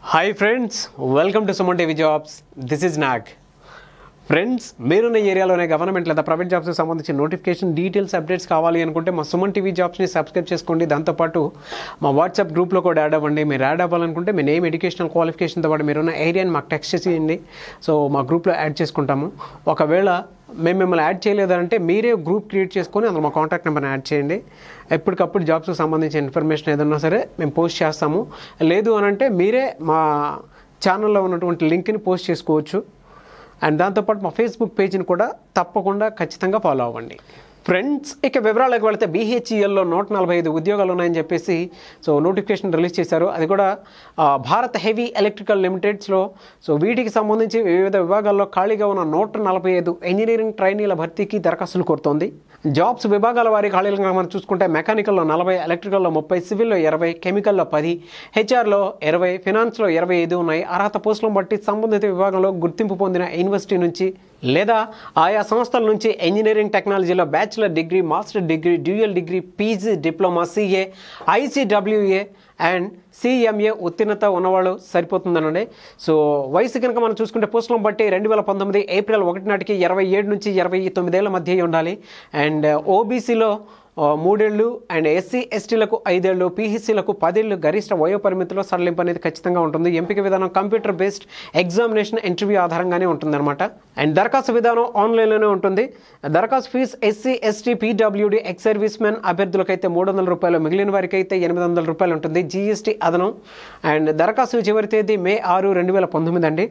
Hi friends, welcome to Suman TV Jobs. This is Nag. Friends, మీరున్న ఏరియాలోనే government లేదా private జాబ్స్కి సంబంధించిన నోటిఫికేషన్ డీటెయిల్స్ అప్డేట్స్ కావాలి అనుకుంటే మా సుమన్ టీవీ జాబ్స్ని సబ్స్క్రైబ్ చేసుకోండి. దాంతోపాటు మా వాట్సాప్ గ్రూప్లో కూడా యాడ్ అవ్వండి. మీరు యాడ్ అవ్వాలనుకుంటే మీ నేమ్, ఎడ్యుకేషనల్ క్వాలిఫికేషన్తో పాటు మీరున్న ఏరియాని మాకు టెక్స్ట్ చేసేయండి. సో మా గ్రూప్లో యాడ్ చేసుకుంటాము. ఒకవేళ మేము మిమ్మల్ని యాడ్ చేయలేదంటే మీరే గ్రూప్ క్రియేట్ చేసుకొని అందులో మా కాంటాక్ట్ నెంబర్ని యాడ్ చేయండి. ఎప్పటికప్పుడు జాబ్స్కి సంబంధించిన ఇన్ఫర్మేషన్ ఏదన్నా సరే మేము పోస్ట్ చేస్తాము. లేదు అనంటే మీరే మా ఛానల్లో ఉన్నటువంటి లింక్ని పోస్ట్ చేసుకోవచ్చు. అండ్ దాంతోపాటు మా ఫేస్బుక్ పేజ్ని కూడా తప్పకుండా ఖచ్చితంగా ఫాలో అవ్వండి. ఫ్రెండ్స్, ఇక వివరాలకు వెళితే BHELలో 145 ఉద్యోగాలు ఉన్నాయని చెప్పేసి నోటిఫికేషన్ రిలీజ్ చేశారు. అది కూడా భారత్ హెవీ ఎలక్ట్రికల్ లిమిటెడ్స్లో. వీటికి సంబంధించి వివిధ విభాగాల్లో ఖాళీగా ఉన్న 145 ఇంజనీరింగ్ ట్రైనీల భర్తీకి దరఖాస్తులు కోరుతోంది. జాబ్స్ విభాగాల వారి ఖాళీలుగా మనం చూసుకుంటే మెకానికల్లో 40, ఎలక్ట్రికల్లో 30, సివిల్లో 20, కెమికల్లో 10, హెచ్ఆర్లో 20, ఫినాన్స్లో 25 ఉన్నాయి. అర్హత పోస్టులను బట్టి సంబంధిత విభాగంలో గుర్తింపు పొందిన యూనివర్సిటీ నుంచి లేదా ఆయా సంస్థల నుంచి ఇంజనీరింగ్ టెక్నాలజీలో bachelor degree, master degree, dual degree, PG, diploma, CA, ICWA and CMA ఉత్తీర్ణత ఉన్నవాళ్ళు సరిపోతుందనండి. వయసు కనుక మనం చూసుకుంటే పోస్టులను బట్టి 2019 ఏప్రిల్ 1 నాటికి 27 నుంచి 29 ఏళ్ల మధ్య ఉండాలి. అండ్ OBCలో 3 ఏళ్ళు అండ్ SC, STలకు 5 ఏళ్ళు, PHCలకు 10 ఏళ్ళు గరిష్ట వయో పరిమితిలో సడలింపు అనేది ఖచ్చితంగా ఉంటుంది. ఎంపిక విధానం కంప్యూటర్ బేస్డ్ ఎగ్జామినేషన్ ఇంటర్వ్యూ ఆధారంగానే ఉంటుందన్నమాట. అండ్ దరఖాస్తు విధానం ఆన్లైన్లోనే ఉంటుంది. దరఖాస్తు fee SC, ST, PWD, ex servicemen అభ్యర్థులకైతే ₹300, మిగిలిన వారికి అయితే ₹800 ఉంటుంది. GST అదనం. అండ్ దరఖాస్తు చివరి తేదీ May 6, 2019 అండి.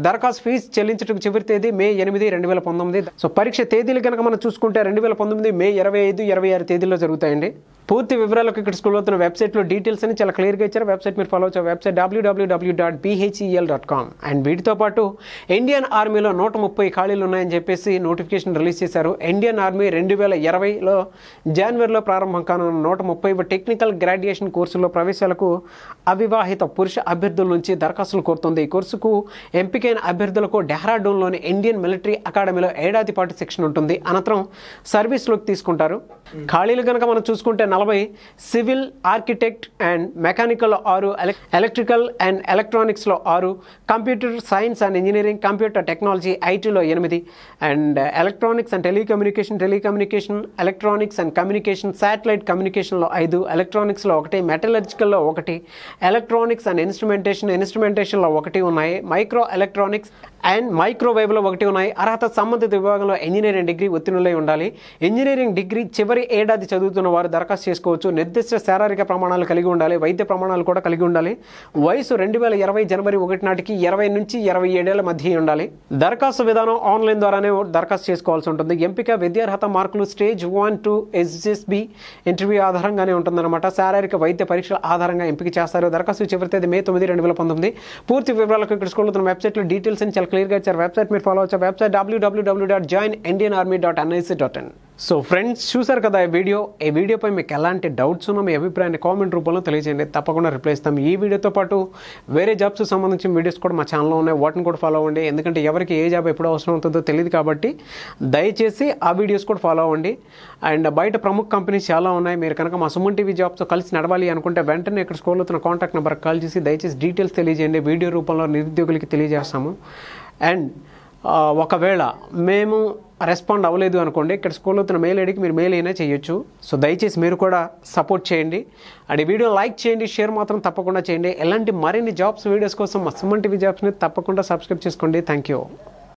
దరఖాస్తు ఫీజు చెల్లించడానికి చివరి తేదీ May 8, 2019. పరీక్ష తేదీలు కనుక మనం చూసుకుంటే 2019 May 25, 26 తేదీల్లో జరుగుతాయండి. పూర్తి వివరాలకు ఇక్కడ స్కూల్ అవుతున్న వెబ్సైట్లో డీటెయిల్స్ అని చాలా క్లియర్గా ఇచ్చారు. వెబ్సైట్ మీరు ఫాలో అవ్వచ్చు. Website www.bhel.com. అండ్ వీటితో పాటు ఇండియన్ ఆర్మీలో 130 ఖాళీలు ఉన్నాయని చెప్పేసి నోటిఫికేషన్ రిలీజ్ చేశారు. ఇండియన్ ఆర్మీ 2020లో జనవరిలో ప్రారంభం కానున్న 130 టెక్నికల్ గ్రాడ్యుయేషన్ కోర్సుల్లో ప్రవేశాలకు అవివాహిత పురుష అభ్యర్థుల నుంచి దరఖాస్తులు కోరుతుంది. ఈ కోర్సుకు ఎంపికైన అభ్యర్థులకు డెహ్రాడూన్లోని ఇండియన్ మిలిటరీ అకాడమీలో ఏడాది పాటు శిక్షణ ఉంటుంది. అనంతరం సర్వీస్లోకి తీసుకుంటారు. ఖాళీలు కనుక మనం చూసుకుంటే 40 civil, architect and mechanical 6, electrical and ఎలక్ట్రానిక్స్లో 6, computer science and engineering, computer technology, ఐటీలో 8, and electronics and telecommunication, electronics and communication, satellite కమ్యూనికేషన్లో 5, ఎలక్ట్రానిక్స్లో 1, మెటలర్జికల్లో 1, ఎలక్ట్రానిక్స్ అండ్ ఇన్స్ట్రుమెంటేషన్లో 1 ఉన్నాయి. మైక్రో ఎలక్ట్రానిక్స్ అండ్ మైక్రోవేవ్లో 1 ఉన్నాయి. అర్హత సంబంధిత విభాగంలో ఇంజనీరింగ్ డిగ్రీ ఉత్తీర్ణులై ఉండాలి. ఇంజనీరింగ్ డిగ్రీ చివరి ఏడాది చదువుతున్న వారు దరఖాస్తు చేసుకోవచ్చు. నిర్దిష్ట శారీరక ప్రమాణాలు కలిగి ఉండాలి. వైద్య ప్రమాణాలు కూడా కలిగి ఉండాలి. వయసు 2020 జనవరి 1 నాటికి 20 నుంచి 27 ఏళ్ల మధ్య ఉండాలి. దరఖాస్తు విధానం ఆన్లైన్ ద్వారానే దరఖాస్తు చేసుకోవాల్సి ఉంటుంది. ఎంపిక విద్యార్హత మార్కులు స్టేజ్ 1 to SSB ఇంటర్వ్యూ ఆధారంగానే ఉంటుందన్నమాట. శారీరక వైద్య పరీక్షల ఆధారంగా ఎంపిక చేస్తారు. దరఖాస్తు చివరి తేదీ May 9, 2019. పూర్తి వివరాలకు ఇక్కడ స్కూల్ అవుతున్న వెబ్సైట్లో డీటెయిల్స్ అని చాలా క్లియర్గా ఇచ్చారు. వెబ్సైట్ మీరు ఫాలో అవ్వచ్చు. Website www.joinindianarmy.nic.in. ఫ్రెండ్స్, చూసారు కదా ఈ వీడియోపై మీకు ఎలాంటి డౌట్స్ ఉన్నా మీ అభిప్రాయాన్ని కామెంట్ రూపంలో తెలియజేయండి. తప్పకుండా రిప్లై ఇస్తాం. ఈ వీడియోతో పాటు వేరే జాబ్స్ సంబంధించిన వీడియోస్ కూడా మా ఛానల్లో ఉన్నాయి. వాటిని కూడా ఫాలో అవ్వండి. ఎందుకంటే ఎవరికి ఏ జాబ్ ఎప్పుడు అవసరం అవుతుందో తెలియదు కాబట్టి దయచేసి ఆ వీడియోస్ కూడా ఫాలో అవ్వండి. అండ్ బయట ప్రముఖ కంపెనీస్ చాలా ఉన్నాయి. మీరు కనుక మా సుమన్ టీవీ జాబ్స్తో కలిసి నడవాలి అనుకుంటే వెంటనే ఇక్కడ స్కూల్ అవుతున్న కాంటాక్ట్ నెంబర్కి కాల్ చేసి దయచేసి డీటెయిల్స్ తెలియజేయండి. వీడియో రూపంలో నిరుద్యోగులకి తెలియజేస్తాము. అండ్ ఒకవేళ మేము రెస్పాండ్ అవ్వలేదు అనుకోండి, ఇక్కడ స్కూల్ అవుతున్న మెయిల్ ఐడికి మీరు మెయిల్ అయినా చేయొచ్చు. దయచేసి మీరు కూడా సపోర్ట్ చేయండి. అండ్ ఈ వీడియో లైక్ చేయండి, షేర్ మాత్రం తప్పకుండా చేయండి. ఎలాంటి మరిన్ని జాబ్స్ వీడియోస్ కోసం మా సుమన్ టీవీ జాబ్స్ని తప్పకుండా సబ్స్క్రైబ్ చేసుకోండి. Thank you.